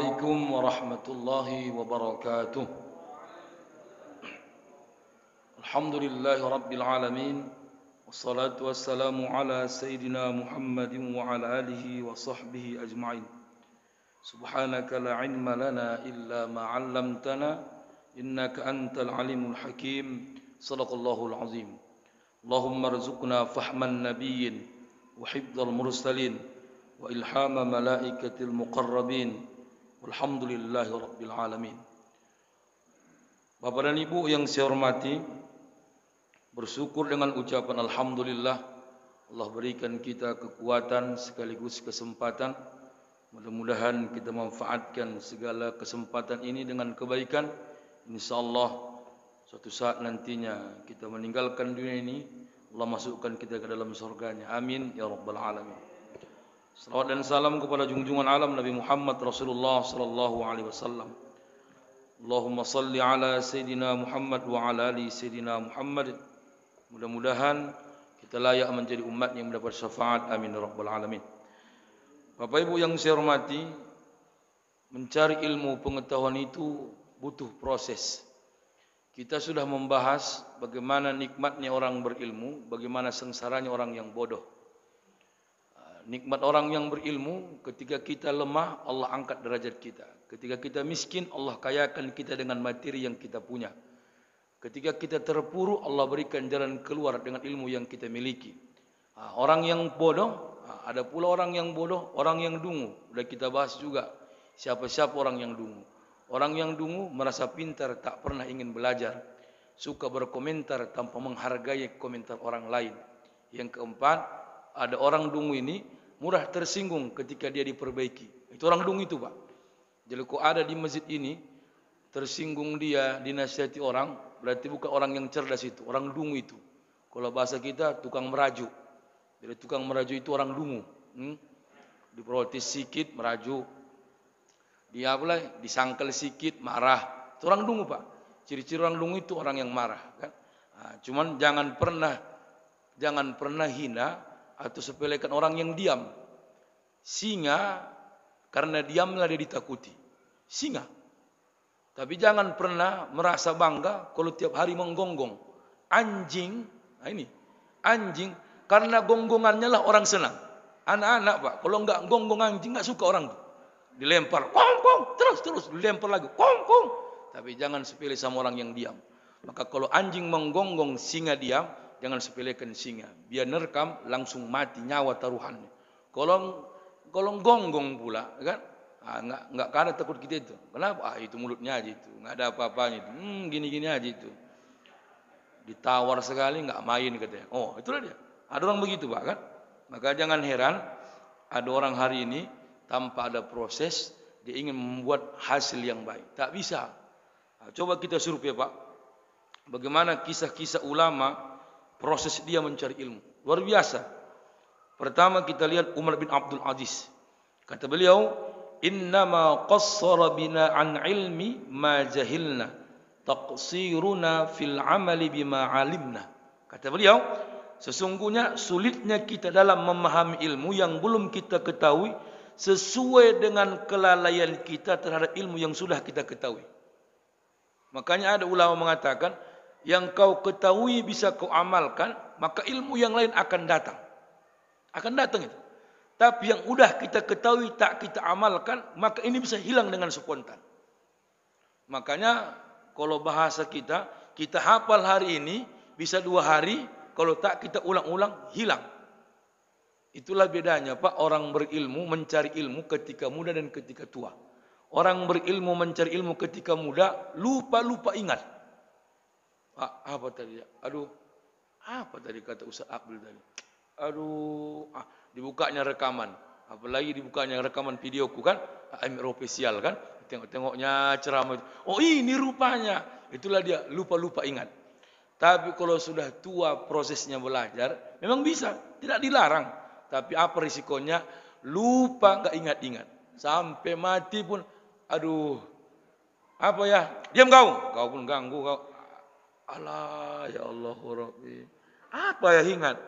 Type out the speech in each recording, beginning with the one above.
Assalamualaikum warahmatullahi wabarakatuh. Alhamdulillahi rabbil alamin. Wassalatu wassalamu ala sayyidina Muhammadin wa ala alihi wa sahbihi ajma'in. Subhanaka la ilma lana illa ma 'allamtana innaka antal alimul hakim. Shadaqallahul azim. Allahumma rzuqna fahman nabiyyin wa hifdzal mursalin wa ilhama malaikatil muqarrabin. Walhamdulillahi rabbil alamin. Bapak dan Ibu yang saya hormati, bersyukur dengan ucapan alhamdulillah Allah berikan kita kekuatan sekaligus kesempatan. Mudah-mudahan kita manfaatkan segala kesempatan ini dengan kebaikan. Insyaallah suatu saat nantinya kita meninggalkan dunia ini, Allah masukkan kita ke dalam surganya. Amin ya rabbal alamin. Salawat dan salam kepada junjungan alam Nabi Muhammad Rasulullah sallallahu alaihi wasallam. Allahumma salli ala Sayyidina Muhammad wa ala ali Sayyidina Muhammad. Mudah-mudahan kita layak menjadi umat yang mendapat syafaat. Amin ya rabbal alamin. Bapak Ibu yang saya hormati, mencari ilmu pengetahuan itu butuh proses. Kita sudah membahas bagaimana nikmatnya orang berilmu, bagaimana sengsaranya orang yang bodoh. Nikmat orang yang berilmu, ketika kita lemah, Allah angkat derajat kita. Ketika kita miskin, Allah kayakan kita dengan materi yang kita punya. Ketika kita terpuruk, Allah berikan jalan keluar dengan ilmu yang kita miliki. Orang yang bodoh, ada pula orang yang bodoh, orang yang dungu. Sudah kita bahas juga, siapa-siapa orang yang dungu. Orang yang dungu merasa pintar, tak pernah ingin belajar. Suka berkomentar tanpa menghargai komentar orang lain. Yang keempat, ada orang dungu ini mudah tersinggung ketika dia diperbaiki. Itu orang dungu itu, Pak. Jadi kalau ada di masjid ini tersinggung dia dinasihati orang, berarti bukan orang yang cerdas itu, orang dungu itu. Kalau bahasa kita tukang merajuk. Jadi tukang merajuk itu orang dungu. Diprotes sedikit merajuk. Dia pula disangkal sedikit marah. Itu orang dungu, Pak. Ciri-ciri orang dungu itu orang yang marah, kan? Cuman jangan pernah hina atau sepelekan orang yang diam. Singa karena diamlah dia ditakuti. Singa. Tapi jangan pernah merasa bangga kalau tiap hari menggonggong. Anjing, ini anjing karena gonggongannya lah orang senang. Anak-anak, Pak, kalau enggak gonggong anjing enggak suka orang tuh. Dilempar, kong terus dilempar lagi, kong. Tapi jangan sepele sama orang yang diam. Maka kalau anjing menggonggong, singa diam, jangan sepelekan singa. Biar nerekam langsung mati nyawa taruhannya. Kalau gonggong pula, kan? Enggak ada takut kita itu. Kenapa? Itu mulutnya aja itu. Enggak ada apa-apanya itu. Gini-gini aja itu. Ditawar sekali enggak main katanya. Oh, itulah dia. Ada orang begitu, Pak, kan? Maka jangan heran ada orang hari ini tanpa ada proses dia ingin membuat hasil yang baik. Tak bisa. Coba kita survei, Pak. Bagaimana kisah-kisah ulama proses dia mencari ilmu. Luar biasa. Pertama kita lihat Umar bin Abdul Aziz. Kata beliau, "Innama qassara bina an ilmi ma jahilna, taqsiruna fil amali bima alimna." Kata beliau, sesungguhnya sulitnya kita dalam memahami ilmu yang belum kita ketahui sesuai dengan kelalaian kita terhadap ilmu yang sudah kita ketahui. Makanya ada ulama mengatakan, yang kau ketahui bisa kau amalkan, maka ilmu yang lain akan datang. Akan datang itu. Tapi yang udah kita ketahui tak kita amalkan, maka ini bisa hilang dengan spontan. Makanya kalau bahasa kita hafal hari ini, bisa 2 hari, kalau tak kita ulang-ulang, hilang. Itulah bedanya, Pak, orang berilmu mencari ilmu ketika muda dan ketika tua. Orang berilmu mencari ilmu ketika muda, lupa ingat. Apa tadi? Aduh, apa tadi kata Ustaz Abdul tadi? Aduh, dibukanya rekaman. Apalagi dibukanya rekaman videoku kan, Amir official kan, tengok-tengoknya ceramah itu. Oh ini rupanya, itulah dia lupa ingat. Tapi kalau sudah tua prosesnya belajar, memang bisa, tidak dilarang. Tapi apa risikonya? Lupa, nggak ingat-ingat. Sampai mati pun, aduh, apa ya? Diam kau pun ganggu kau. Alah, ya Allah Rabbi. Apa ya ingat?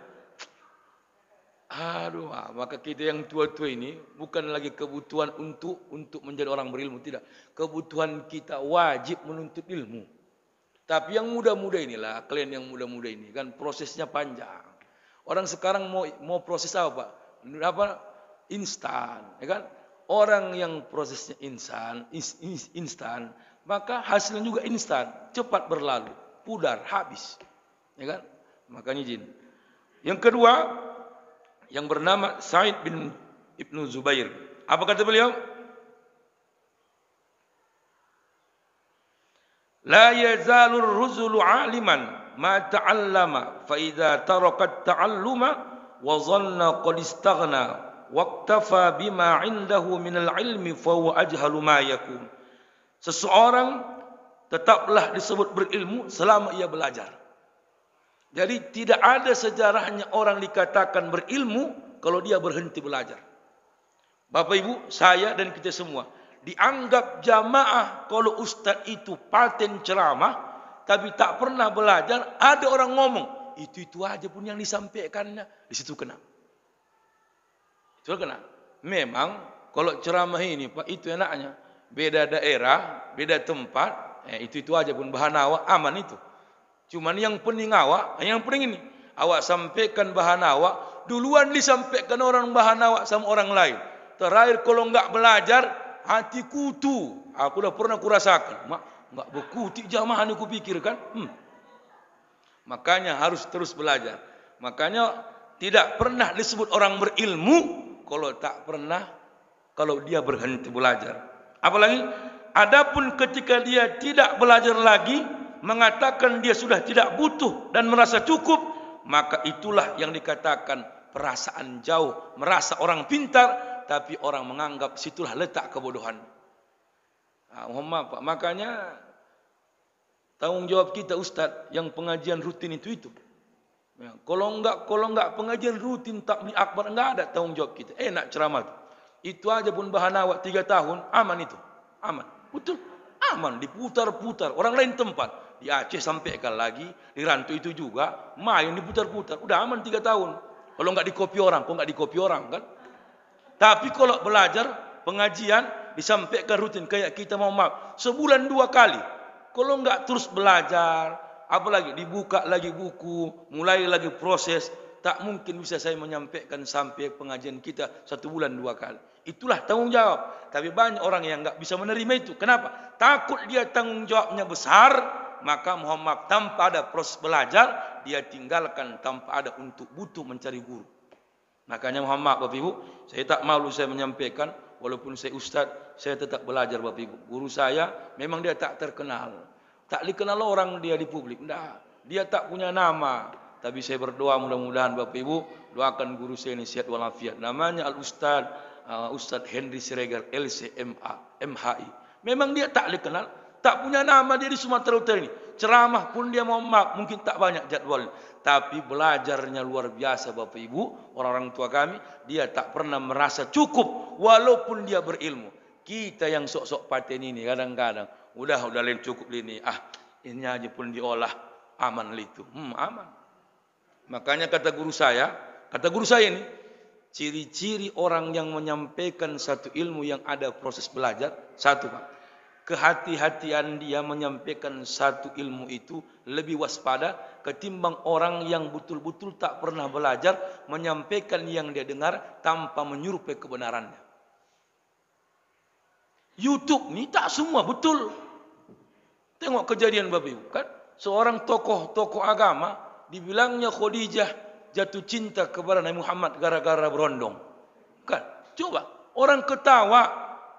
Aduh, maka kita yang tua-tua ini bukan lagi kebutuhan untuk menjadi orang berilmu, tidak. Kebutuhan kita wajib menuntut ilmu. Tapi yang muda-muda inilah, kalian yang muda-muda ini kan prosesnya panjang. Orang sekarang mau proses apa, Pak? Apa? Instan, ya kan? Orang yang prosesnya instan, maka hasilnya juga instan, cepat berlalu, pudar, habis. Ya kan? Makanya izin. Yang kedua, yang bernama Sa'id bin Ibnu Zubair. Apa kata beliau? La yazalur ruzulu aliman ma ta'allama fa idza taraka ta'alluma wa dhanna qad istaghna waqtafa bima 'indahu minal ilmi fa huwa ajhalu ma yakun. Seseorang tetaplah disebut berilmu selama ia belajar. Jadi tidak ada sejarahnya orang dikatakan berilmu kalau dia berhenti belajar. Bapak Ibu, saya dan kita semua dianggap jamaah kalau ustaz itu paten ceramah tapi tak pernah belajar. Ada orang ngomong itu aja pun yang disampaikannya, di situ kena. Itu kena. Memang kalau ceramah ini Pak itu enaknya beda daerah, beda tempat, itu aja pun bahan awak aman itu. Cuman yang penting awak, yang penting ini, awak sampaikan bahan awak, duluan disampaikan orang bahan awak sama orang lain. Terakhir kalau enggak belajar, hati kutu. Aku dah pernah kurasakan. Enggak berkutik jamaah ni kupikirkan. Makanya harus terus belajar. Makanya tidak pernah disebut orang berilmu kalau dia berhenti belajar. Apalagi, adapun ketika dia tidak belajar lagi, mengatakan dia sudah tidak butuh dan merasa cukup, maka itulah yang dikatakan perasaan jauh, merasa orang pintar, tapi orang menganggap situlah letak kebodohan. Mohon maaf Pak, makanya tanggung jawab kita Ustadz yang pengajian rutin itu. Ya, kalau enggak pengajian rutin takbir akbar, enggak ada tanggung jawab kita. Enak ceramah itu aja pun bahan awak 3 tahun, aman itu, aman, betul, aman, diputar-putar, orang lain tempat. Di Aceh sampaikan lagi, di Rantau itu juga, main diputar-putar, udah aman 3 tahun. Kalau enggak dikopi orang, kok enggak dikopi orang kan? Tapi kalau belajar, pengajian, disampaikan rutin, kayak kita mau maaf, sebulan 2 kali. Kalau enggak terus belajar, apalagi dibuka lagi buku, mulai lagi proses, tak mungkin bisa saya menyampaikan sampai pengajian kita 1 bulan 2 kali. Itulah tanggung jawab. Tapi banyak orang yang enggak bisa menerima itu. Kenapa? Takut dia tanggung jawabnya besar, maka mohon maaf, tanpa ada proses belajar, dia tinggalkan tanpa ada untuk butuh mencari guru. Makanya mohon maaf Bapak Ibu, saya tak malu saya menyampaikan, walaupun saya ustaz, saya tetap belajar Bapak Ibu. Guru saya memang dia tak terkenal. Tak dikenal orang dia di publik. Tidak. Dia tak punya nama. Tapi saya berdoa mudah-mudahan Bapak Ibu, doakan guru saya ini sehat walafiat. Namanya Ustaz Henry Siregar LCMA, MHI. Memang dia tak dikenal, tak punya nama dia di Sumatera Utara ini. Ceramah pun dia mohon maaf, mungkin tak banyak jadwal. Tapi belajarnya luar biasa Bapak Ibu, orang-orang tua kami. Dia tak pernah merasa cukup walaupun dia berilmu. Kita yang sok-sok paten ini kadang-kadang, udah lain cukup ini. Ini aja pun diolah, aman itu. Aman. Makanya kata guru saya ini, ciri-ciri orang yang menyampaikan satu ilmu yang ada proses belajar, satu Pak, kehati-hatian dia menyampaikan satu ilmu itu lebih waspada ketimbang orang yang betul-betul tak pernah belajar menyampaikan yang dia dengar tanpa menyerupai kebenarannya. YouTube ni tak semua betul. Tengok kejadian Bapak Ibu kan, seorang tokoh agama dibilangnya Khadijah jatuh cinta kepada Nabi Muhammad gara-gara berondong. Kan? Coba orang ketawa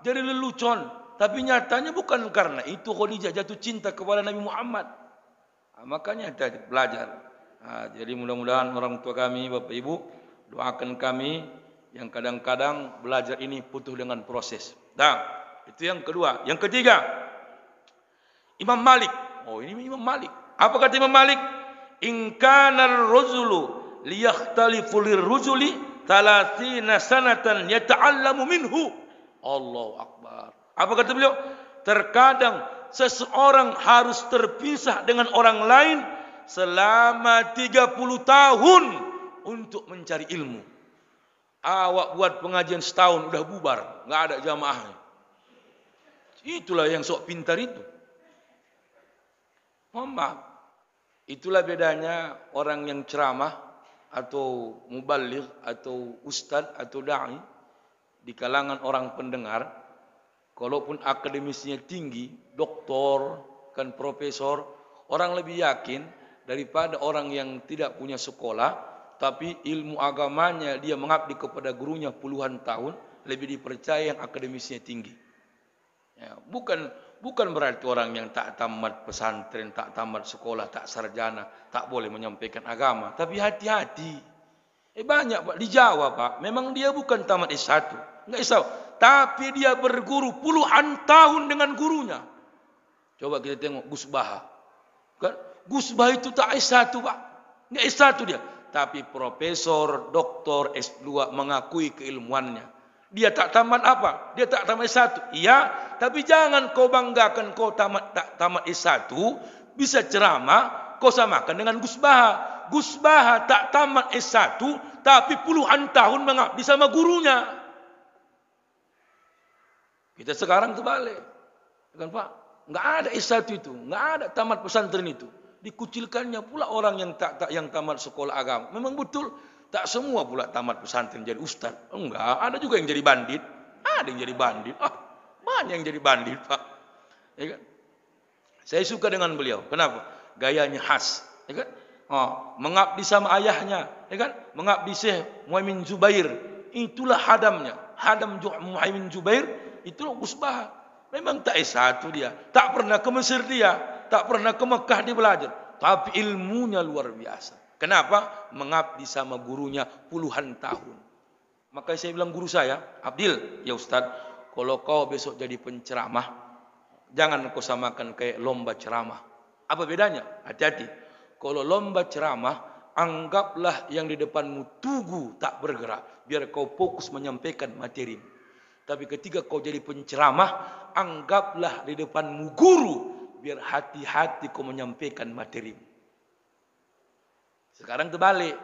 jadi lelucon, tapi nyatanya bukan karena itu Khadijah jatuh cinta kepada Nabi Muhammad. Makanya kita belajar. Jadi mudah-mudahan orang tua kami, Bapak Ibu, doakan kami yang kadang-kadang belajar ini butuh dengan proses. Itu yang kedua. Yang ketiga, Imam Malik. Ini Imam Malik. Apa kata Imam Malik? In kana ar-rajulu liyakhtalifu lir-rajuli 30 sanatan yata'allamu minhu. Allahu akbar. Apa kata beliau? Terkadang seseorang harus terpisah dengan orang lain selama 30 tahun untuk mencari ilmu. Awak buat pengajian setahun udah bubar, nggak ada jamaahnya. Itulah yang sok pintar itu. Mohon maaf. Itulah bedanya orang yang ceramah atau muballigh atau ustaz atau dai di kalangan orang pendengar. Kalaupun akademisnya tinggi, doktor, kan profesor, orang lebih yakin daripada orang yang tidak punya sekolah, tapi ilmu agamanya dia mengabdi kepada gurunya puluhan tahun, lebih dipercaya yang akademisnya tinggi. Ya, bukan berarti orang yang tak tamat pesantren, tak tamat sekolah, tak sarjana, tak boleh menyampaikan agama. Tapi hati-hati. Banyak Pak, di Jawa Pak, memang dia bukan tamat S1, enggak S1, tapi dia berguru puluhan tahun dengan gurunya. Coba kita tengok Gus Baha. Kan? Gus Baha itu tak S1 Pak, enggak S1 dia, tapi profesor, doktor, S2 mengakui keilmuannya. Dia tak tamat apa? Dia tak tamat S1. Iya, tapi jangan kau banggakan kau tak tamat S1, bisa ceramah, kau samakan dengan Gus Baha. Gus Baha tak tamat S1, tapi puluhan tahun mengabdi sama gurunya. Kita sekarang terbalik. Kan Pak? Enggak ada S1 itu, enggak ada tamat pesantren itu. Dikucilkannya pula orang yang tamat sekolah agama. Memang betul, tak semua pula tamat pesantren jadi ustaz. Enggak, ada juga yang jadi bandit. Ada yang jadi bandit. Banyak yang jadi bandit, Pak. Ya kan? Saya suka dengan beliau. Kenapa? Gayanya khas. Ya kan? Mengabdi sama ayahnya. Ya kan? Mengabdi Syekh Muhaimin Zubair. Itulah hadamnya. Hadam Muhaimin Zubair. Itulah Gus Baha. Memang tak S1 dia. Tak pernah ke Mesir dia. Tak pernah ke Mekah dia belajar. Tapi ilmunya luar biasa. Kenapa? Mengabdi sama gurunya puluhan tahun. Maka saya bilang guru saya, Abdil, ya Ustaz, kalau kau besok jadi penceramah, jangan kau samakan kayak lomba ceramah. Apa bedanya? Hati-hati. Kalau lomba ceramah, anggaplah yang di depanmu tugu tak bergerak, biar kau fokus menyampaikan materi. Tapi ketika kau jadi penceramah, anggaplah di depanmu guru, biar hati-hati kau menyampaikan materi. Sekarang terbalik.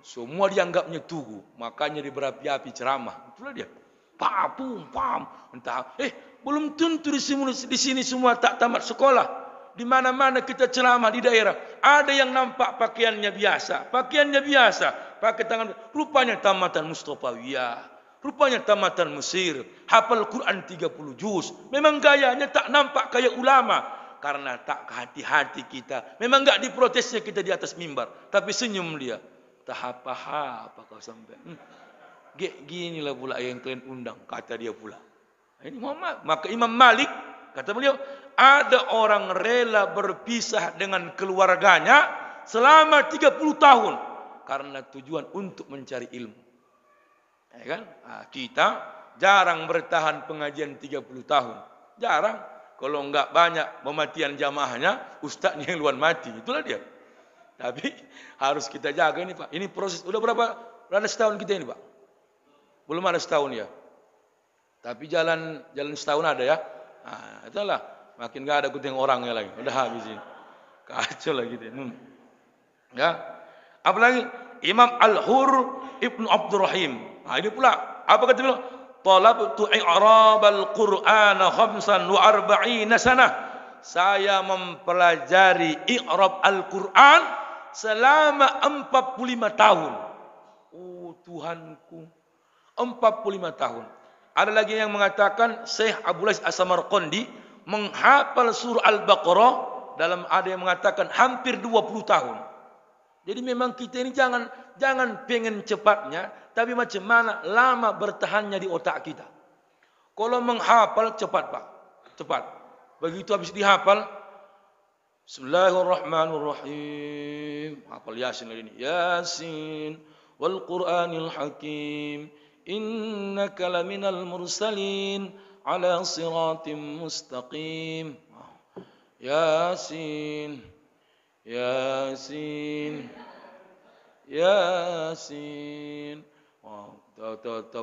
Semua dianggapnya tugu, makanya diberapi-api ceramah. Itulah dia. Pam. Entah. Belum tentu di sini semua tak tamat sekolah. Di mana-mana kita ceramah di daerah, ada yang nampak pakaiannya biasa, pakai tangan, rupanya tamatan Mustafawiyah, rupanya tamatan Mesir, hafal Quran 30 juz. Memang gayanya tak nampak kayak ulama, karena tak hati-hati kita. Memang enggak diprotesnya kita di atas mimbar, tapi senyum dia. Tak apa-apa kau sampai. Ginilah pula yang kalian undang, kata dia pula. Ini Muhammad. Maka Imam Malik, kata beliau, ada orang rela berpisah dengan keluarganya selama 30 tahun. Karena tujuan untuk mencari ilmu. Ya kan? Kita jarang bertahan pengajian 30 tahun. Jarang. Kalau enggak banyak pematian jamaahnya, ustaznya yang luar mati. Itulah dia. Tapi harus kita jaga ini Pak. Ini proses. Udah berapa? Udah setahun kita ini Pak. Belum ada setahun ya. Tapi jalan setahun ada ya. Itulah. Makin gak ada kuting orangnya lagi. Udah habis ini. Kacau lah gitu. Ya. Apalagi Imam Al-Hur Ibnu Abdurrahim. Ini pula. Apa kata beliau? Talabtu i'rabal Qur'ana 45 sanah. Saya mempelajari i'rab Al-Quran selama 45 tahun. Oh Tuhanku. 45 tahun. Ada lagi yang mengatakan Syekh Abdul Aziz As-Samarqandi menghafal surah Al-Baqarah dalam, ada yang mengatakan hampir 20 tahun. Jadi memang kita ini jangan pengen cepatnya, tapi macam mana lama bertahannya di otak kita. Kalau menghafal cepat Pak. Cepat. Begitu habis dihafal, Bismillahirrahmanirrahim. Hafal Yasin ini. Yasin wal Qur'anil Hakim. Innaka laminal mursalin ala siratim mustaqim. Yasin.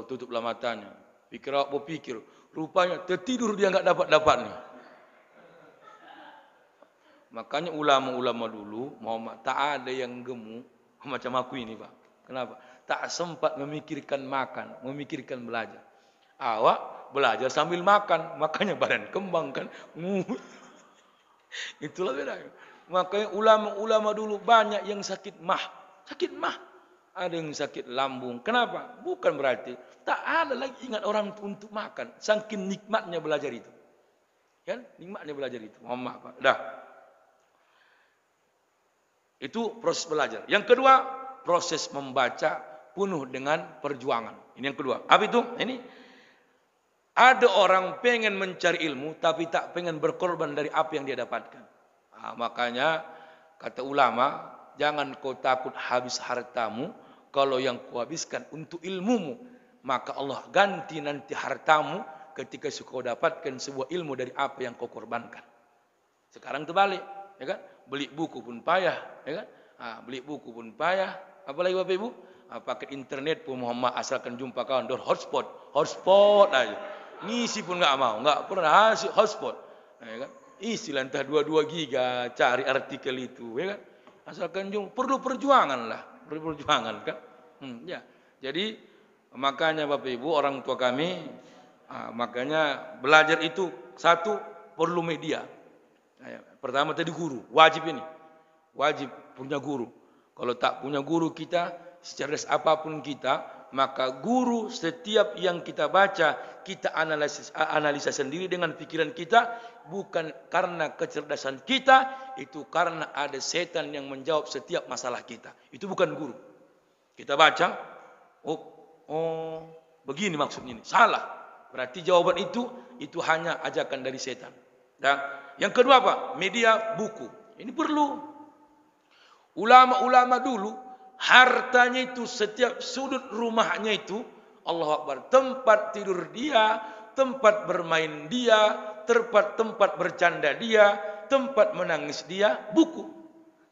Tutuplah matanya. Pikir. Rupanya tertidur dia enggak dapat-dapatnya. Makanya ulama-ulama dulu Muhammad tak ada yang gemuk macam aku ini Pak. Kenapa? Tak sempat memikirkan makan, memikirkan belajar. Awak belajar sambil makan, makanya badan kembang kan. Itulah beda. Makanya ulama-ulama dulu banyak yang sakit mah. Sakit mah. Ada yang sakit lambung. Kenapa? Bukan berarti tak ada lagi ingat orang untuk makan. Saking nikmatnya belajar itu. Kan? Nikmatnya belajar itu. Mohon maaf, Pak. Dah. Itu proses belajar. Yang kedua, proses membaca penuh dengan perjuangan. Ini yang kedua. Apa itu? Ini ada orang pengen mencari ilmu tapi tak pengen berkorban dari apa yang dia dapatkan. Makanya kata ulama, jangan kau takut habis hartamu kalau yang kau habiskan untuk ilmumu, maka Allah ganti nanti hartamu ketika kau dapatkan sebuah ilmu dari apa yang kau korbankan. Sekarang terbalik, ya kan? Beli buku pun payah, ya kan? Beli buku pun payah. Apalagi Bapak Ibu, pakai internet pun Muhammad asalkan jumpa kawan, hotspot aja. Ngisi pun nggak mau, nggak pernah hasil hotspot, ya kan? Isi lah entah 22 giga, cari artikel itu, ya kan? Asalkan jumpa, perlu perjuangan lah, perlu perjuangan kan? Ya, jadi makanya Bapak Ibu orang tua kami, makanya belajar itu satu perlu media. Pertama tadi guru, wajib ini. Wajib punya guru. Kalau tak punya guru kita, secerdas apapun kita, maka guru setiap yang kita baca, kita analisa sendiri dengan pikiran kita, bukan karena kecerdasan kita, itu karena ada setan yang menjawab setiap masalah kita. Itu bukan guru. Kita baca, oh begini maksudnya ini. Salah. Berarti jawaban itu hanya ajakan dari setan. Dan yang kedua apa? Media, buku. Ini perlu. Ulama-ulama dulu, hartanya itu setiap sudut rumahnya itu, Allahu Akbar, tempat tidur dia, tempat bermain dia, tempat bercanda dia, tempat menangis dia, buku.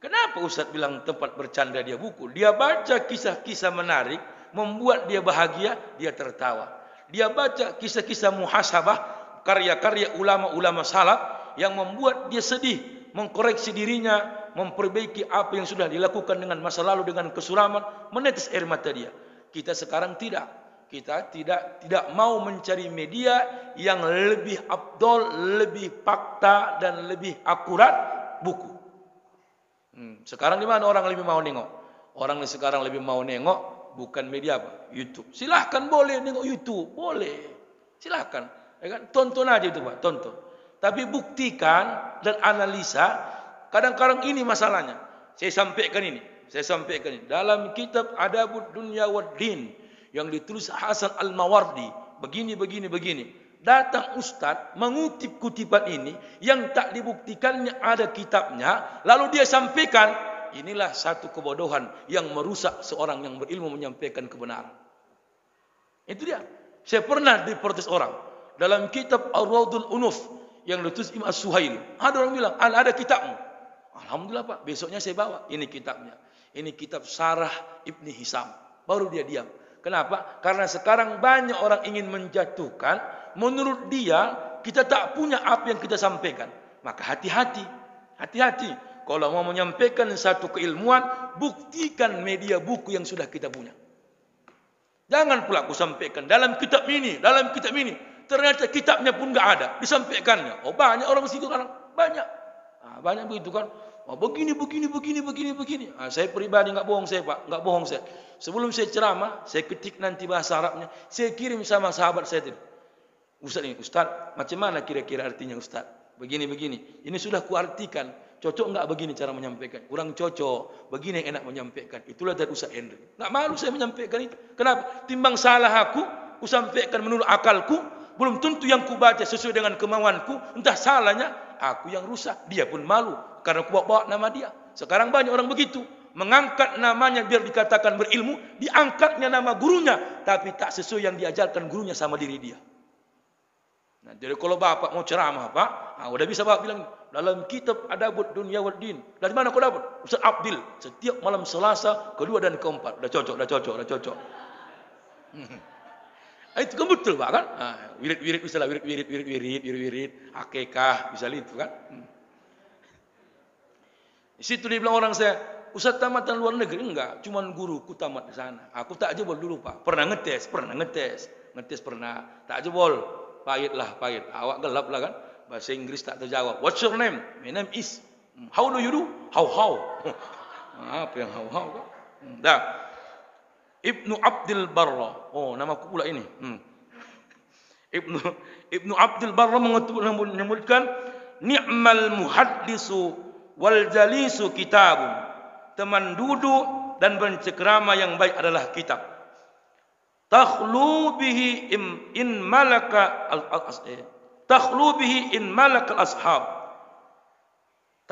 Kenapa Ustaz bilang tempat bercanda dia buku? Dia baca kisah-kisah menarik, membuat dia bahagia, dia tertawa. Dia baca kisah-kisah muhasabah, karya-karya ulama-ulama salaf yang membuat dia sedih, mengkoreksi dirinya, memperbaiki apa yang sudah dilakukan dengan masa lalu dengan kesuraman, menetes air mata dia. Kita sekarang tidak. Kita tidak mau mencari media yang lebih afdol, lebih fakta dan lebih akurat, buku. Sekarang di mana orang lebih mau nengok? Orang sekarang lebih mau nengok bukan media apa? YouTube. Silahkan boleh nengok YouTube, boleh. Silahkan. Ya kan? Tonton aja itu Pak, tonton. Tapi buktikan dan analisa. Kadang-kadang ini masalahnya. Saya sampaikan ini. Dalam kitab Adabud Dunya wad Din yang ditulis Hasan Al-Mawardi, begini. Datang Ustaz mengutip kutipan ini yang tak dibuktikannya ada kitabnya, lalu dia sampaikan. Inilah satu kebodohan yang merusak seorang yang berilmu menyampaikan kebenaran. Itu dia. Saya pernah diprotes orang dalam kitab Ar-Raudul Unuf yang ditulis Imam As-Suhaili. Ada orang bilang, ada kitabmu. Alhamdulillah Pak, besoknya saya bawa. Ini kitabnya. Ini kitab Sarah Ibni Hisam. Baru dia diam. Kenapa? Karena sekarang banyak orang ingin menjatuhkan. Menurut dia, kita tak punya apa yang kita sampaikan. Maka hati-hati. Hati-hati. Kalau mau menyampaikan satu keilmuan, buktikan media buku yang sudah kita punya. Jangan pula aku sampaikan dalam kitab ini. Ternyata kitabnya pun enggak ada. Disampaikannya. Oh banyak orang situ sekarang. Banyak. Banyak begitu kan. Oh, begini. Saya pribadi enggak bohong saya Pak. Enggak bohong saya. Sebelum saya ceramah, saya ketik nanti bahasa Arabnya. Saya kirim sama sahabat saya tadi. Ustaz, macam mana kira-kira artinya Ustaz? Begini. Ini sudah kuartikan. Cocok enggak begini cara menyampaikan? Kurang cocok. Begini yang enak menyampaikan. Itulah dari Ustaz Henry. Enggak malu saya menyampaikan itu. Kenapa? Timbang salah aku sampaikan menurut akalku, belum tentu yang ku baca sesuai dengan kemauanku. Entah salahnya, aku yang rusak. Dia pun malu karena ku bawa nama dia. Sekarang banyak orang begitu. Mengangkat namanya biar dikatakan berilmu, diangkatnya nama gurunya, tapi tak sesuai yang diajarkan gurunya sama diri dia. Nah, jadi kalau bapak mau ceramah Pak, udah bisa bapak bilang dalam kitab Adabud Dunya wad Din. Dari mana kau dapat? Ustaz Abdil. Setiap malam Selasa, kedua dan keempat. Udah cocok. Itu kan betul Pak kan? Wirid bisa lah, wirid, akikah bisa itu kan? Di situ dia bilang orang saya, Ustaz tamatan luar negeri? Enggak, cuman guruku tamat di sana. Aku tak jebol dulu Pak. Pernah ngetes. Ngetes pernah. Tak jebol. Pahit. Awak gelap lah kan. Bahasa Inggris tak terjawab. What's your name? My name is. How do you do? How. Apa yang how kan? Dah. Ibnu Abdul Barra. Oh, nama aku pula ini. Ibnu Abdul Barra menyebutkan ni'mal muhaddisu wal jalisu kitabun. Teman duduk dan bercengkrama yang baik adalah kitab. Takhlu bihi in malaka al-ashab.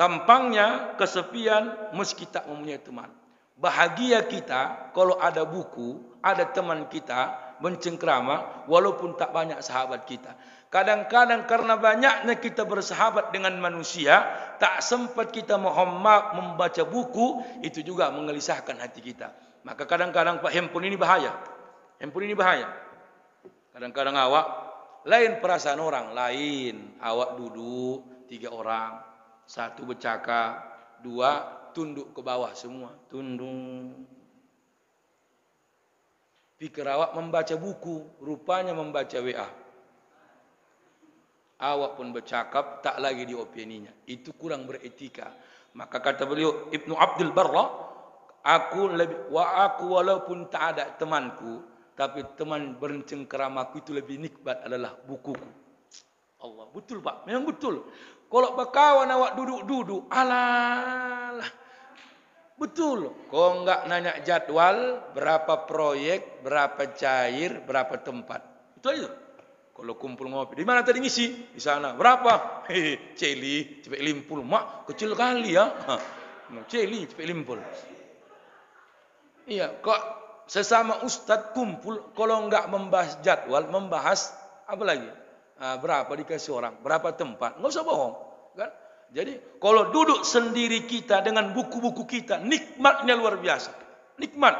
Tampangnya kesepian meski tak mempunyai teman. Bahagia kita kalau ada buku, ada teman kita bercengkrama walaupun tak banyak sahabat kita. Kadang-kadang karena banyaknya kita bersahabat dengan manusia, tak sempat kita membaca buku, itu juga menggelisahkan hati kita. Maka kadang-kadang Pak, handphone ini bahaya. Kadang-kadang awak lain perasaan orang, lain. Awak duduk 3 orang, 1 bercakap, 2 tunduk ke bawah semua, tunduk. Pikir awak membaca buku, rupanya membaca WA. Awak pun bercakap, tak lagi diopininya. Itu kurang beretika. Maka kata beliau Ibnu Abdul Barra, aku walaupun tak ada temanku, tapi teman bercengkeramaku itu lebih nikmat adalah bukuku. Allah, betul Pak, memang betul. Kalau berkawan awak duduk-duduk, alah. Betul. Kau enggak nanya jadwal, berapa proyek, berapa cair, berapa tempat. Itu aja. Kalau kumpul ngopi, di mana tadi ngisi? Di sana. Berapa? Celi, cepet limpul. Mak, kecil kali ya. Celi, cepet limpul. Iya, kok sesama ustaz kumpul, kalau enggak membahas jadwal, membahas apa lagi? Berapa dikasih orang, berapa tempat. Enggak usah bohong, kan? Jadi kalau duduk sendiri kita dengan buku-buku kita, nikmatnya luar biasa. Nikmat.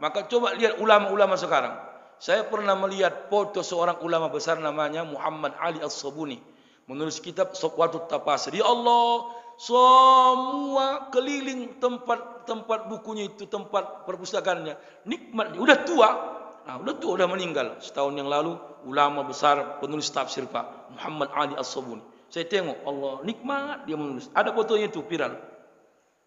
Maka coba lihat ulama-ulama sekarang. Saya pernah melihat foto seorang ulama besar namanya Muhammad Ali As-Sabuni. Menulis kitab Sofwatut Tafasir. Ya Allah, semua keliling tempat bukunya itu, tempat perpustakaannya. Nikmatnya. Udah tua, udah meninggal. Setahun yang lalu, ulama besar penulis tafsir Pak Muhammad Ali As-Sabuni. Saya tengok, Allah, nikmat dia menulis. Ada fotonya itu viral.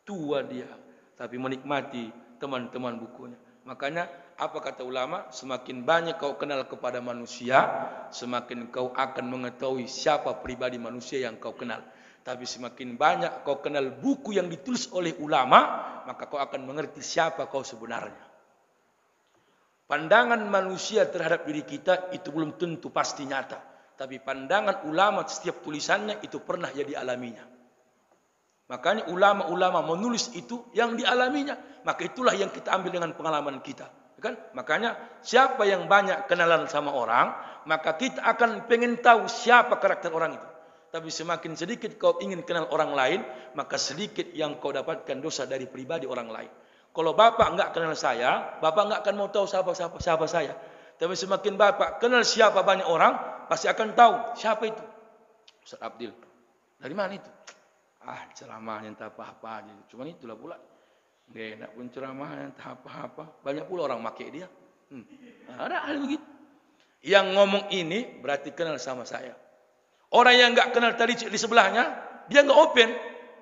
Tua dia, tapi menikmati teman-teman bukunya. Makanya, apa kata ulama? Semakin banyak kau kenal kepada manusia, semakin kau akan mengetahui siapa pribadi manusia yang kau kenal. Tapi semakin banyak kau kenal buku yang ditulis oleh ulama, maka kau akan mengerti siapa kau sebenarnya. Pandangan manusia terhadap diri kita itu belum tentu pasti nyata. Tapi pandangan ulama setiap tulisannya itu pernah jadi alaminya. Makanya ulama-ulama menulis itu yang dialaminya. Maka itulah yang kita ambil dengan pengalaman kita. Kan? Makanya siapa yang banyak kenalan sama orang, maka kita akan pengen tahu siapa karakter orang itu. Tapi semakin sedikit kau ingin kenal orang lain, maka sedikit yang kau dapatkan dosa dari pribadi orang lain. Kalau bapak enggak kenal saya, bapak enggak akan mau tahu siapa saya. Tapi semakin bapak kenal siapa banyak orang, pasti akan tahu siapa itu. Ustaz Abdil. Dari mana itu? Ceramahnya entah apa-apa aja. Cuma itulah pula. Nggak enak pun ceramahnya entah apa-apa. Banyak pula orang pakai dia. Ada hal begitu. Yang ngomong ini berarti kenal sama saya. Orang yang nggak kenal tadi di sebelahnya, dia nggak open,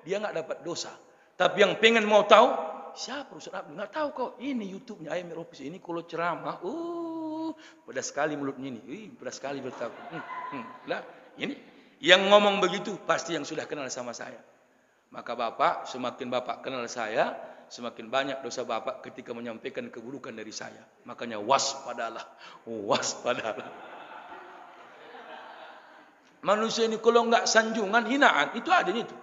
dia nggak dapat dosa. Tapi yang pengen mau tahu, siapa Ustaz Abdil? Nggak tahu kok. Ini YouTube-nya Aimir Office ini kalau ceramah, pedas sekali mulutnya ini. Pedas sekali bertahu. Lah, ini yang ngomong begitu pasti yang sudah kenal sama saya. Maka bapak, semakin bapak kenal saya, semakin banyak dosa bapak ketika menyampaikan keburukan dari saya. Makanya waspadalah. Manusia ini kalau enggak sanjungan, hinaan, itu adanya itu.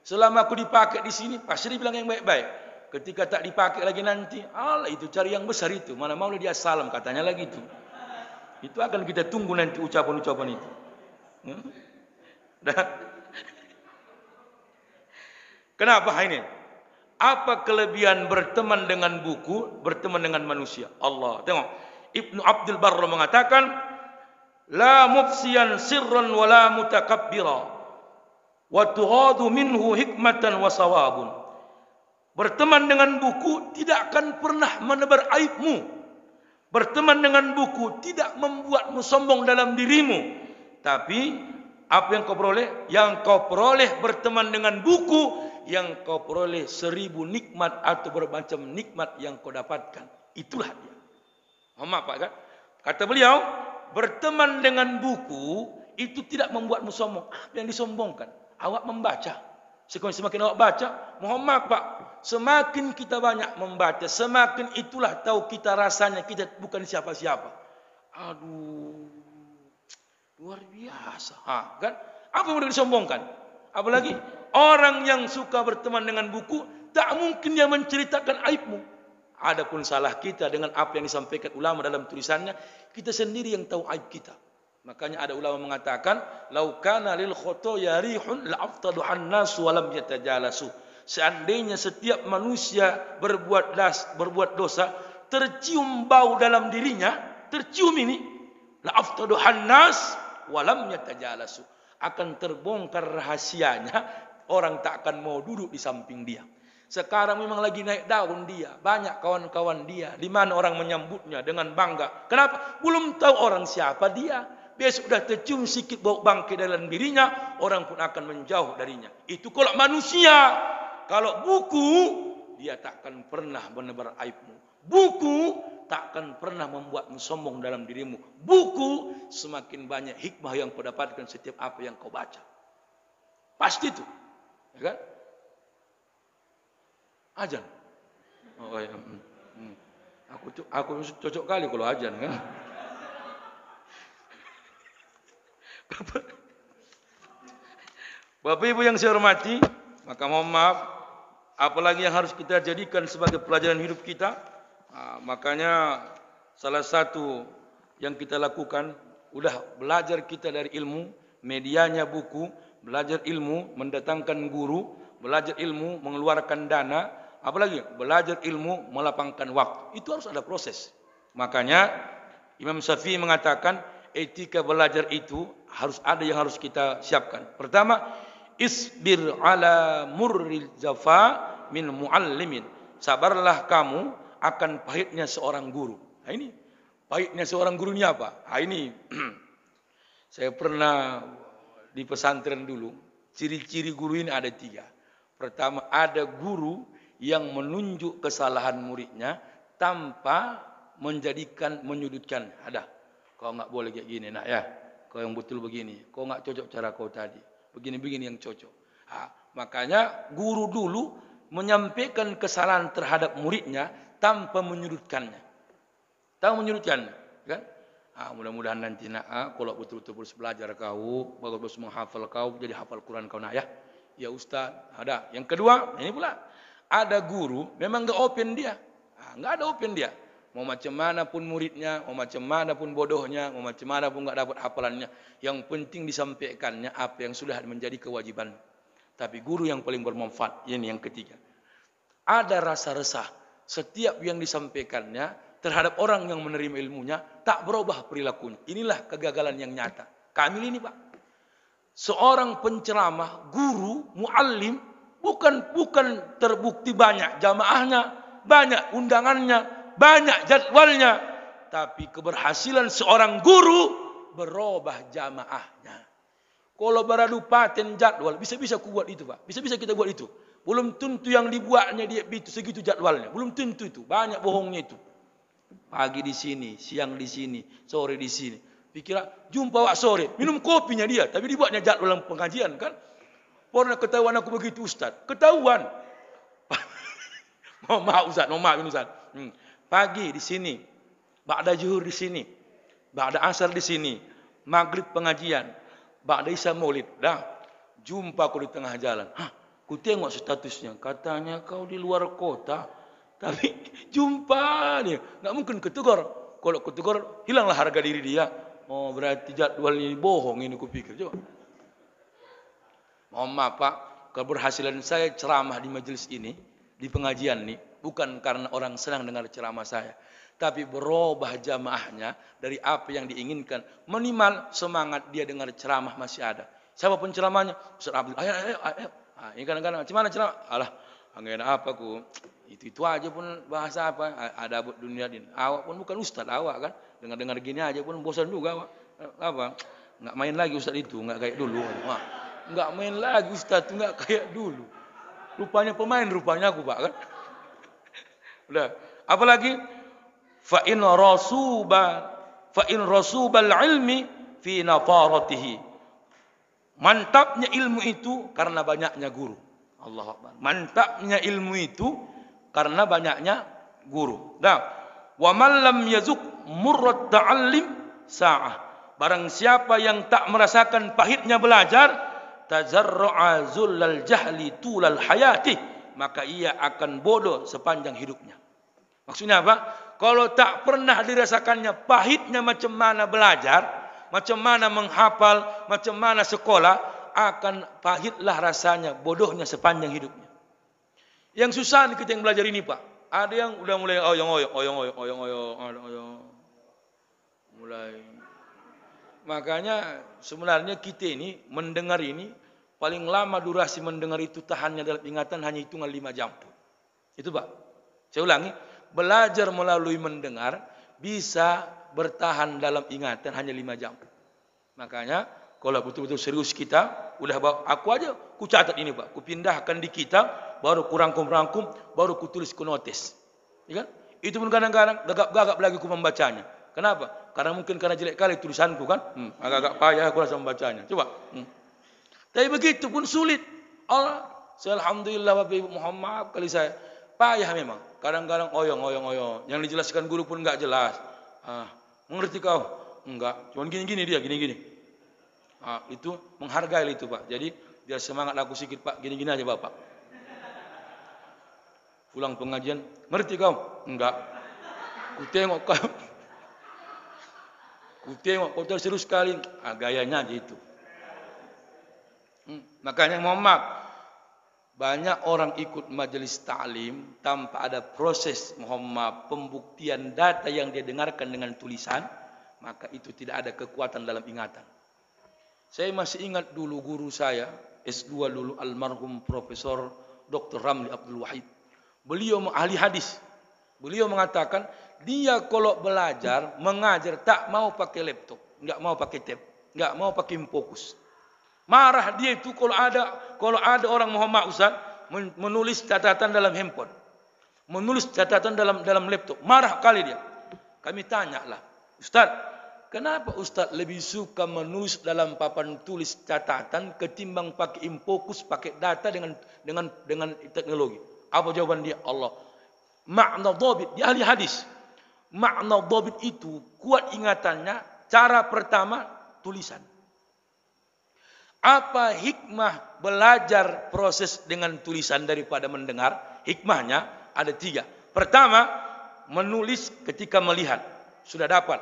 Selama aku dipakai di sini, pasti dibilang yang baik-baik. Ketika tak dipakai lagi nanti, itu cari yang besar itu. Mana mau dia salam, katanya lagi itu. Itu akan kita tunggu nanti ucapan-ucapan itu. Kenapa ini? Apa kelebihan berteman dengan buku, berteman dengan manusia? Allah. Tengok. Ibnu Abdul Barra mengatakan, la mufsiyan sirran wa la mutakabbira wa tughadu minhu hikmatan wa sawabun. Berteman dengan buku tidak akan pernah menebar aibmu. Berteman dengan buku tidak membuatmu sombong dalam dirimu. Tapi apa yang kau peroleh? Yang kau peroleh berteman dengan buku, yang kau peroleh 1000 nikmat atau bermacam nikmat yang kau dapatkan. Itulah dia. Maaf Pak kan? Kata beliau, berteman dengan buku itu tidak membuatmu sombong. Apa yang disombongkan? Awak membaca. Semakin awak baca, mohon maaf Pak, semakin kita banyak membaca, semakin itulah tahu kita rasanya kita bukan siapa-siapa. Aduh, luar biasa. Kan? Apa yang boleh disombongkan? Apalagi orang yang suka berteman dengan buku, tak mungkin dia menceritakan aibmu. Adapun salah kita dengan apa yang disampaikan ulama dalam tulisannya, kita sendiri yang tahu aib kita. Makanya ada ulama mengatakan, "Lau kana lil khotoya rihun la aftaduhan nas wa lam yatajalasu." Seandainya setiap manusia berbuat dosa, tercium bau dalam dirinya, tercium ini, la aftaduhan nas wa lam yatajalasu. Akan terbongkar rahasianya, orang tak akan mau duduk di samping dia. Sekarang memang lagi naik daun dia, banyak kawan-kawan dia, di mana orang menyambutnya dengan bangga. Kenapa? Belum tahu orang siapa dia. Besok sudah tercium sikit bau bangkai dalam dirinya, orang pun akan menjauh darinya. Itu kalau manusia. Kalau buku, dia takkan pernah menebar aibmu. Buku takkan pernah membuatmu sombong dalam dirimu. Buku semakin banyak hikmah yang kau dapatkan setiap apa yang kau baca. Pasti itu. Ya kan? Ajan. Oh, ya. Aku cocok kali kalau ajan kan. Bapak Ibu yang saya hormati, maka mohon maaf, apalagi yang harus kita jadikan sebagai pelajaran hidup kita. Makanya salah satu yang kita lakukan, udah belajar kita dari ilmu, medianya buku, belajar ilmu, mendatangkan guru, belajar ilmu, mengeluarkan dana, apalagi belajar ilmu, melapangkan waktu. Itu harus ada proses. Makanya Imam Syafi'i mengatakan, etika belajar itu harus ada yang harus kita siapkan. Pertama, isbir ala murril jafa min muallimin. Sabarlah kamu akan pahitnya seorang guru. Nah ini, pahitnya seorang guru ini apa? Nah ini, saya pernah di pesantren dulu, ciri-ciri guru ini ada 3. Pertama, ada guru yang menunjuk kesalahan muridnya tanpa menyudutkan. Ada. Kau enggak boleh kayak gini, nak ya. Kau yang betul begini. Kau enggak cocok cara kau tadi. Begini-begini yang cocok. Makanya guru dulu menyampaikan kesalahan terhadap muridnya tanpa menyudutkannya. Tanpa menyudutkannya, kan? Mudah-mudahan nanti nak, kalau betul-betul harus belajar kau, bagus menghafal kau, jadi hafal Quran kau nak ya. Ya Ustaz, ada. Yang kedua, ini pula ada guru memang enggak open dia. Enggak ada open dia. Mau macam mana pun muridnya, mau macam mana pun bodohnya, mau macam mana pun enggak dapat hafalannya, yang penting disampaikannya apa yang sudah menjadi kewajiban. Tapi guru yang paling bermanfaat, ini yang ketiga. Ada rasa resah setiap yang disampaikannya terhadap orang yang menerima ilmunya, tak berubah perilakunya. Inilah kegagalan yang nyata. Kami ini Pak, seorang penceramah, guru, muallim, bukan terbukti banyak jamaahnya, banyak undangannya, banyak jadwalnya, tapi keberhasilan seorang guru berubah jamaahnya. Kalau beradu paten jadwal, bisa-bisa aku buat itu Pak, bisa-bisa kita buat itu. Belum tentu yang dibuatnya dia segitu jadwalnya, belum tentu itu, banyak bohongnya itu. Pagi di sini, siang di sini, sore di sini. Pikir jumpa wak sore, minum kopinya dia, tapi dibuatnya jadwal pengajian kan. Pernah ketahuan aku begitu Ustaz, ketahuan. Maaf Ustaz, maaf ini Ustaz. Pagi di sini, ba'da zuhur di sini, ba'da asar di sini, maghrib pengajian, ba'da isya maulid. Dah, jumpa aku di tengah jalan. Ku tengok statusnya, katanya kau di luar kota, tapi jumpa dia. Nggak mungkin ketegur. Kalau ketegur, hilanglah harga diri dia. Oh berarti jadwal ini bohong ini kupikir. Coba. Mohon maaf Pak, keberhasilan saya ceramah di majelis ini, di pengajian ini, bukan karena orang senang dengar ceramah saya, tapi berubah jamaahnya dari apa yang diinginkan. Minimal semangat dia dengar ceramah masih ada. Siapa penceramahnya? Ustaz Abdul. Ayo. Ini kadang-kadang, macam mana ceramah? Alah, Angin apa ku? Itu aja pun bahasa apa? Ada abut dunia din. Awak pun bukan ustaz awak kan. Dengar-dengar gini aja pun bosan juga awak. Apa? Enggak main lagi ustaz itu, enggak kayak dulu. Enggak main lagi ustaz itu, enggak kayak dulu. Rupanya pemain rupanya aku, Pak kan. Udah. Apalagi fa in rasubal ilmi fi nafaratihi. Mantapnya ilmu itu karena banyaknya guru. Allahu Akbar. Mantapnya ilmu itu karena banyaknya guru. Nah, wa man lam yazuk murrat ta'allim sa'ah. Barang siapa yang tak merasakan pahitnya belajar, tazarra'a zullal jahli tulal hayati, maka ia akan bodoh sepanjang hidupnya. Maksudnya apa? Kalau tak pernah dirasakannya pahitnya macam mana belajar, macam mana menghafal, macam mana sekolah, akan pahitlah rasanya, bodohnya sepanjang hidupnya. Yang susah kita yang belajar ini, Pak. Ada yang udah mulai oyong. Mulai. Makanya sebenarnya kita ini mendengar ini paling lama durasi mendengar itu tahannya dalam ingatan hanya hitungan 5 jam. Itu, Pak. Saya ulangi, belajar melalui mendengar bisa bertahan dalam ingatan hanya 5 jam. Makanya kalau betul-betul serius kita, udah aku aja ku catat ini, Pak. Ku pindahkan di kitab, baru ku rangkum, baru ku tulis ku notis. Ya kan? Itu pun kadang-kadang gagap lagi ku membacanya. Kenapa? Karena mungkin karena jelek kali tulisanku kan. Agak-agak payah aku rasa membacanya. Coba. Tapi begitu pun sulit. Allah, alhamdulillah Bapak Ibu Muhammad kali saya. Payah memang. Kadang-kadang oyong. Yang dijelaskan guru pun enggak jelas. Mengerti kau? Enggak. Cuman gini-gini dia, gini-gini. Itu menghargai itu, Pak. Jadi biar semangat aku sedikit, Pak. Gini-gini aja, Bapak. Pulang pengajian, ngerti kau? Enggak. Ku tengok kau serius sekali. Gayanya gitu. Makanya mohon maaf, banyak orang ikut majelis ta'lim tanpa ada proses pembuktian data yang dia dengarkan dengan tulisan, maka itu tidak ada kekuatan dalam ingatan. Saya masih ingat dulu guru saya, S2 dulu, almarhum Profesor Dr. Ramli Abdul Wahid. Beliau ahli hadis. Beliau mengatakan, dia kalau belajar, mengajar, tak mau pakai laptop, enggak mau pakai tab, enggak mau pakai fokus. Marah dia itu kalau ada orang Muhammad Ustaz menulis catatan dalam handphone, menulis catatan dalam laptop, marah kali dia. Kami tanyalah, Ustaz, kenapa Ustaz lebih suka menulis dalam papan tulis catatan ketimbang pakai infokus, pakai data dengan teknologi? Apa jawaban dia? Allah. Makna dhabit, dia ahli hadis. Makna dhabit itu kuat ingatannya. Cara pertama tulisan. Apa hikmah belajar proses dengan tulisan daripada mendengar? Hikmahnya ada 3. Pertama, menulis ketika melihat. Sudah dapat.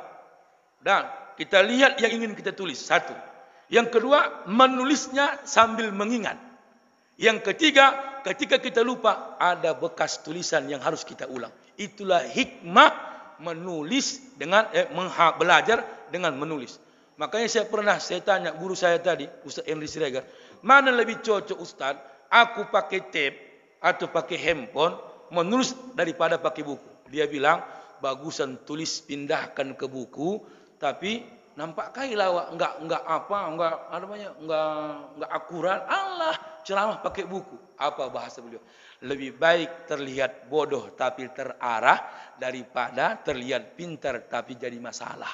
Dan kita lihat yang ingin kita tulis. 1. Yang kedua, menulisnya sambil mengingat. Yang ketiga, ketika kita lupa, ada bekas tulisan yang harus kita ulang. Itulah hikmah menulis dengan belajar dengan menulis. Makanya saya tanya guru saya tadi, Ustaz Henry Siregar, mana lebih cocok Ustaz? Aku pakai tab atau pakai handphone menulis daripada pakai buku. Dia bilang, bagusan tulis pindahkan ke buku. Tapi nampak kailah enggak akurat. Allah ceramah pakai buku. Apa bahasa beliau? Lebih baik terlihat bodoh tapi terarah daripada terlihat pintar tapi jadi masalah.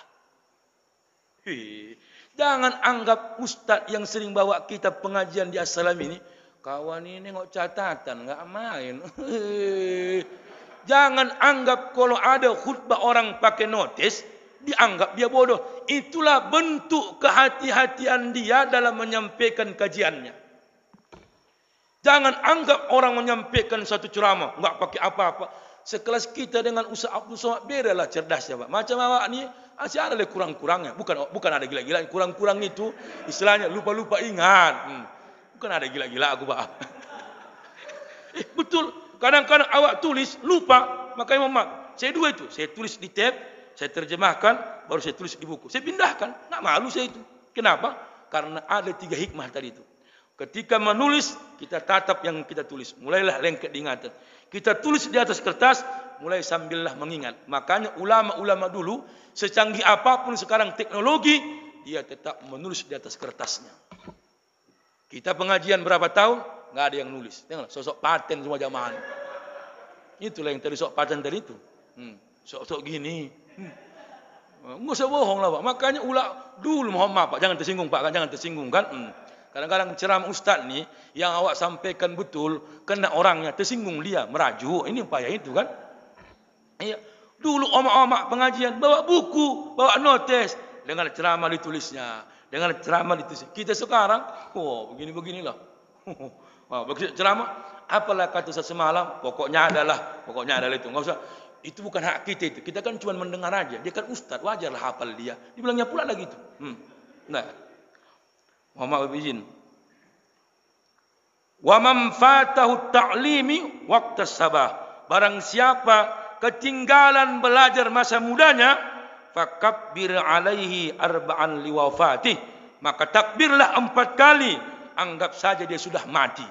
Jangan anggap ustaz yang sering bawa kitab pengajian di Assalam ini, kawan ini nengok catatan, enggak main. Jangan anggap kalau ada khutbah orang pakai notis dianggap dia bodoh. Itulah bentuk kehati-hatian dia dalam menyampaikan kajiannya. Jangan anggap orang menyampaikan satu ceramah enggak pakai apa-apa. Sekelas kita dengan Ustaz Abdul Somad bedalah cerdasnya, Pak. Macam awak ni masih ada kurang-kurangnya. Bukan ada gila-gila. Kurang-kurang itu istilahnya lupa-lupa ingat. Bukan ada gila-gila aku, Pak. Betul. Kadang-kadang awak tulis lupa. Makanya Muhammad, saya 2 itu. Saya tulis di tab, saya terjemahkan, baru saya tulis di buku. Saya pindahkan. Nggak malu saya itu. Kenapa? Karena ada 3 hikmah tadi itu. Ketika menulis, kita tatap yang kita tulis. Mulailah lengket diingatan. Kita tulis di atas kertas, mulai sambillah mengingat. Makanya ulama-ulama dulu, secanggih apapun sekarang teknologi, dia tetap menulis di atas kertasnya. Kita pengajian berapa tahun, nggak ada yang nulis. Tengok, sosok paten semua jamaah. Itulah yang tadi sok paten tadi itu. Sok-sok gini. Nggak usah bohong lah Pak. Makanya dulu mohon maaf Pak, jangan tersinggung Pak, jangan tersinggung kan. Kadang-kadang ceramah ustaz nih yang awak sampaikan betul, kena orangnya tersinggung dia, merajuk. Ini upaya itu kan. Iya. Dulu omak-omak pengajian bawa buku, bawa notes dengan ceramah ditulisnya, dengan ceramah ditulis. Kita sekarang, begini-beginilah. Ceramah, apalah kata saya semalam, pokoknya adalah itu. Enggak usah. Itu bukan hak kita itu. Kita kan cuma mendengar aja. Dia kan ustaz, wajarlah hafal dia. Dibilangnya pula lagi itu. Nah. Mohon maaf izin. Wa man fatahu ta'limi waqta sabah. Barang siapa ketinggalan belajar masa mudanya, fakabbir alaihi arba'an liwafatih. Maka takbirlah 4 kali. Anggap saja dia sudah mati.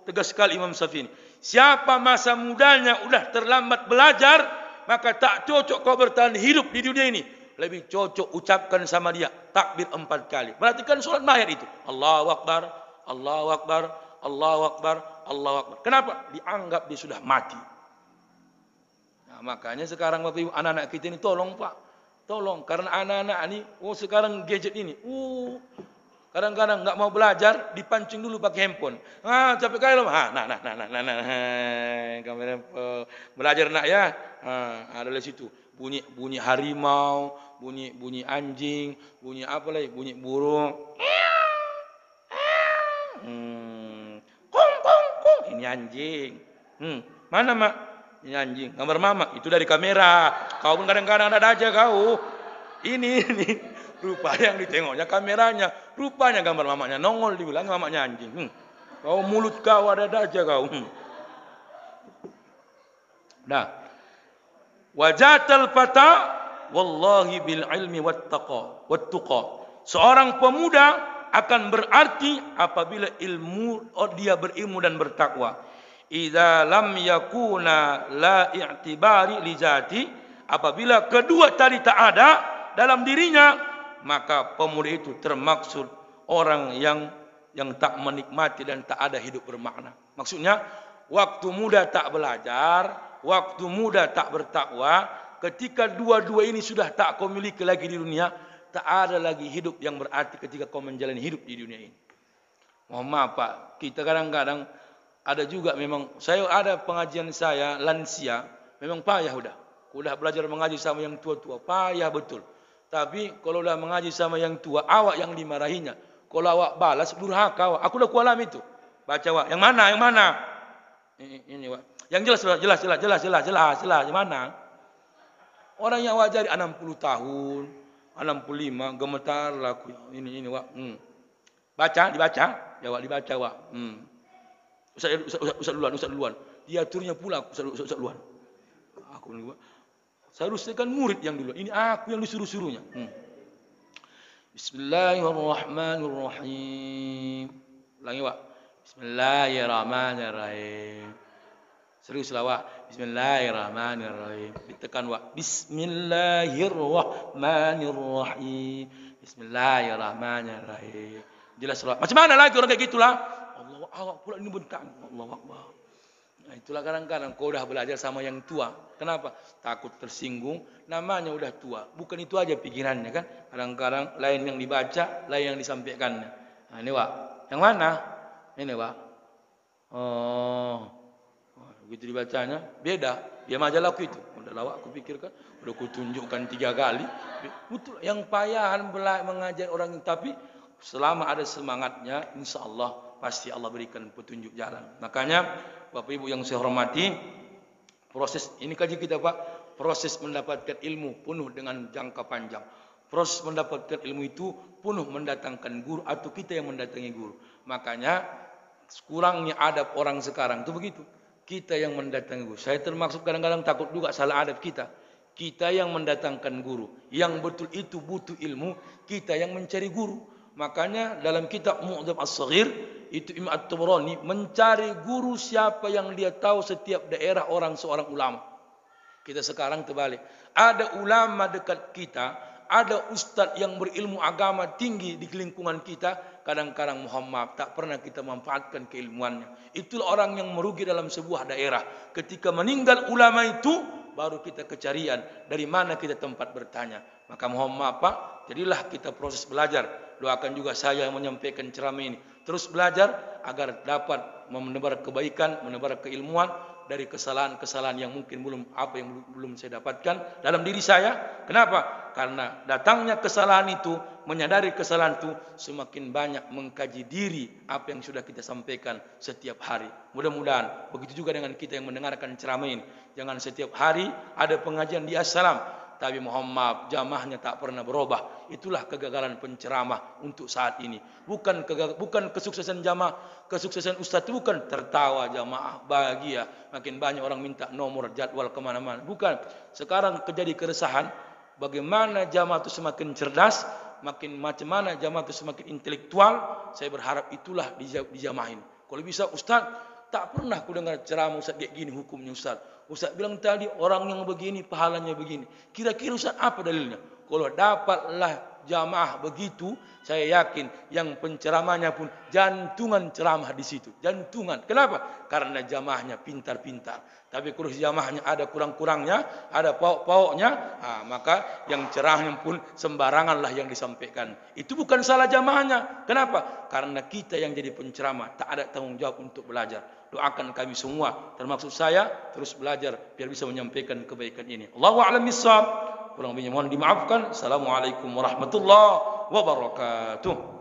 Tegas sekali Imam Syafi'i. Siapa masa mudanya udah terlambat belajar, maka tak cocok kau bertahan hidup di dunia ini. Lebih cocok ucapkan sama dia takbir 4 kali. Berarti kan sholat mahir itu. Allahu Akbar, Allahu Akbar, Allahu Akbar, Allahu Akbar. Kenapa? Dianggap dia sudah mati. Nah, makanya sekarang Bapak Ibu, anak-anak kita ini tolong Pak. Tolong. Karena anak-anak ini, sekarang gadget ini. Kadang-kadang nggak mau belajar, dipancing dulu pakai handphone. Capek kali loh. Kamera belajar nak ya. Ada di situ. Bunyi harimau, bunyi anjing, bunyi apa lagi? Bunyi burung. Kong kong kong. Ini anjing. Mana mak? Ini anjing. Gambar mama. Itu dari kamera. Kau pun kadang-kadang ada aja kau. Ini. Rupanya yang ditengoknya kameranya. Rupanya gambar mamanya nongol, dibilang mamanya anjing. Kau mulut kau ada aja kau. Nah. Wajatal fata wallahi bil ilmi wattaqa. Seorang pemuda akan berarti apabila dia berilmu dan bertakwa. Idza lam yakuna la i'tibari li zati, apabila kedua tadi tak ada dalam dirinya, maka pemuda itu termaksud orang yang tak menikmati dan tak ada hidup bermakna. Maksudnya waktu muda tak belajar, waktu muda tak bertakwa, ketika dua-dua ini sudah tak kau miliki lagi di dunia, tak ada lagi hidup yang berarti ketika kau menjalani hidup di dunia ini. Mohon maaf Pak, kita kadang-kadang ada juga memang, saya ada pengajian saya, lansia, memang payah udah belajar mengaji sama yang tua-tua, payah betul. Tapi kalau udah mengaji sama yang tua, awak yang dimarahinya. Kalau awak balas, durhaka awak. Aku udah kualami itu. Baca awak, yang mana? Ini Pak. Yang jelas. Gimana? Orang yang wajar 60 tahun, 65, gemetar laku. Ini Wak. Dibaca. Ya Wak, dibaca Wak. Ustaz duluan. Dia turunnya pula Ustaz duluan. Aku dulu. Seharusnya kan murid yang dulu. Ini aku yang disuruh-suruhnya. Bismillahirrahmanirrahim. Ulangi Wak. Bismillahirrahmanirrahim. Serius lah Wak. Bismillahirrahmanirrahim. Ditekan Wak. Bismillahirrahmanirrahim. Bismillahirrahmanirrahim. Jelas Wak. Macam mana lagi orang kayak gitulah? Allah awak pula ini bentak. Allah Akbar. Nah, itulah kadang-kadang kau udah belajar sama yang tua. Kenapa? Takut tersinggung. Namanya udah tua. Bukan itu aja pikirannya kan. Kadang-kadang lain yang dibaca, lain yang disampaikannya. Nah ini Wak. Yang mana? Ini Wak. Begitu dibacanya, beda. Dia majalah aku itu. Udah lawak aku pikirkan. Udah aku tunjukkan 3 kali. Betul. Yang payahan mengajar orang ini. Tapi selama ada semangatnya, insya Allah pasti Allah berikan petunjuk jalan. Makanya Bapak Ibu yang saya hormati, proses ini kaji kita Pak, proses mendapatkan ilmu penuh dengan jangka panjang. Proses mendapatkan ilmu itu penuh mendatangkan guru atau kita yang mendatangi guru. Makanya kurangnya adab orang sekarang itu begitu. Kita yang mendatangi guru. Saya termasuk kadang-kadang takut juga salah adab kita. Kita yang mendatangkan guru. Yang betul itu butuh ilmu, kita yang mencari guru. Makanya dalam kitab Mu'jam As-Saghir itu Imam At-Tabrani mencari guru siapa yang dia tahu setiap daerah orang seorang ulama. Kita sekarang terbalik. Ada ulama dekat kita, ada ustadz yang berilmu agama tinggi di lingkungan kita, kadang-kadang mohon maaf tak pernah kita manfaatkan keilmuannya. Itulah orang yang merugi dalam sebuah daerah. Ketika meninggal ulama itu, baru kita kecarian dari mana kita tempat bertanya. Maka mohon maaf Pak, jadilah kita proses belajar. Doakan juga saya yang menyampaikan ceramah ini. Terus belajar agar dapat menebar kebaikan, menebar keilmuan dari kesalahan-kesalahan yang mungkin belum saya dapatkan dalam diri saya. Kenapa? Karena datangnya kesalahan itu, menyadari kesalahan itu, semakin banyak mengkaji diri apa yang sudah kita sampaikan setiap hari. Mudah-mudahan begitu juga dengan kita yang mendengarkan ceramah ini. Jangan setiap hari ada pengajian di Assalam, tapi mohon maaf jamaahnya tak pernah berubah. Itulah kegagalan penceramah untuk saat ini. Bukan kesuksesan jamaah, kesuksesan ustaz itu bukan tertawa jamaah bahagia, makin banyak orang minta nomor jadwal kemana-mana. Bukan. Sekarang terjadi keresahan bagaimana jamaah itu semakin cerdas, makin macam mana jamaah itu semakin intelektual. Saya berharap itulah dijamahin. Kalau bisa ustaz, tak pernah aku dengar ceramah ustaz kayak gini hukumnya ustaz. Ustaz bilang tadi orang yang begini pahalanya begini. Kira-kira ustaz apa dalilnya? Kalau dapatlah jamaah begitu, saya yakin yang penceramahnya pun jantungan ceramah di situ. Jantungan. Kenapa? Karena jamaahnya pintar-pintar. Tapi kalau jamaahnya ada kurang-kurangnya, ada pauk-pauknya, maka yang ceramahnya pun sembaranganlah yang disampaikan. Itu bukan salah jamaahnya. Kenapa? Karena kita yang jadi penceramah tak ada tanggung jawab untuk belajar. Doakan kami semua, termasuk saya, terus belajar biar bisa menyampaikan kebaikan ini. Allahu a'lam bissawab. Kurang lebihnya mohon dimaafkan. Assalamualaikum warahmatullahi wabarakatuh.